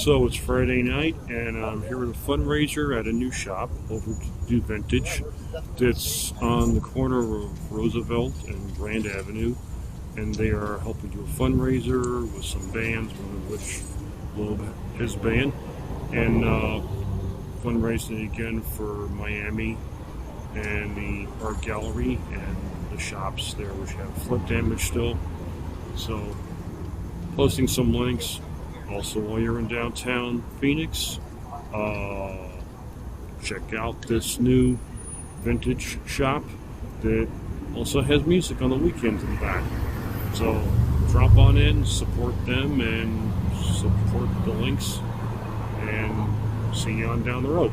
So it's Friday night, and I'm here at a fundraiser at a new shop, Overdue Vintage, that's on the corner of Roosevelt and Grand Avenue. And they are helping do a fundraiser with some bands, one of which Loeb, his band, and fundraising again for Miami and the art gallery and the shops there, which have flood damage still. So, posting some links. Also, while you're in downtown Phoenix, check out this new vintage shop that also has music on the weekends in the back. So drop on in, support them, and support the links, and see you on down the road.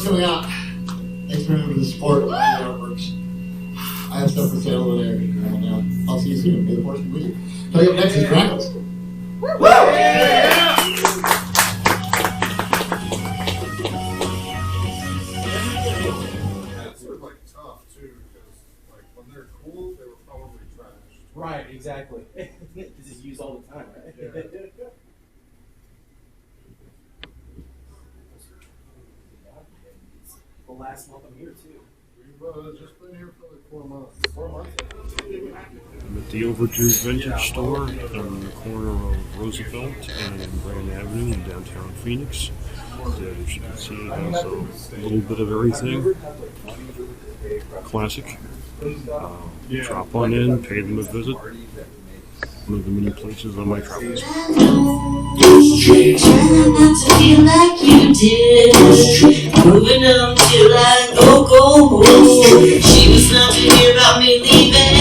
Coming out. Thanks for the support of my artworks. I have stuff for sale over there, and I'll see you soon. May the force be with you. Coming up next is Grackles. Woo! Yeah! That's sort of like tough too, because like when they're cool, they were probably trashed. Right, exactly. This is used all the time, right? Yeah. The last month I'm here too. We've just been here for like 4 months. 4 months. I'm at the Overdue Vintage Store on the corner of Roosevelt and Grand Avenue in downtown Phoenix. As you can see, it has a little bit of everything. Classic. Drop on in, pay them a visit. One of the many places on my travels. Trying not to feel like you did. Moving up till I go home. She was nothing here about me leaving.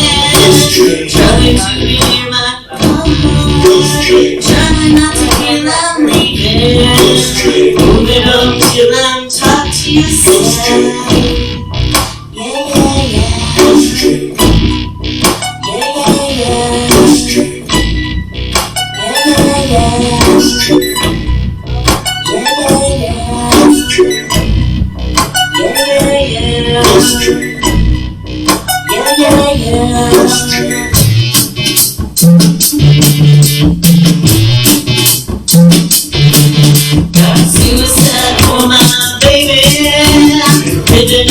Trying to be near my home. Trying not to feel I'm leaving. Moving up till I'm taught to yourself. Yeah, yeah, yeah. Yeah, yeah, yeah. Suicide for my baby, living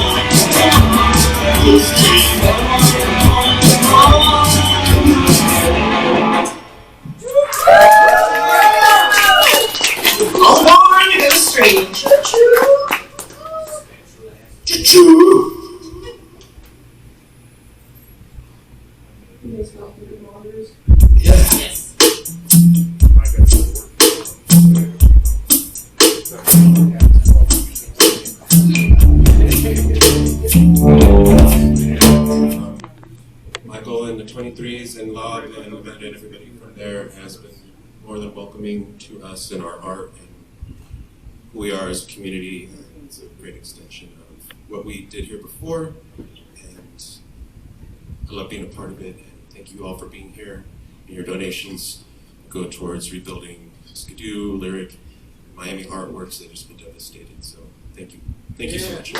All born to go straight. Choo-choo. You guys got the good monitors? Yes. I got to Michael and the 23s and Lob and Amanda and everybody from there has been more than welcoming to us in our art and who we are as a community. It's a great extension of what we did here before, and I love being a part of it. And thank you all for being here. And your donations go towards rebuilding Skidoo, Lyric, Miami Artworks that has been devastated. So thank you. Thank you so much.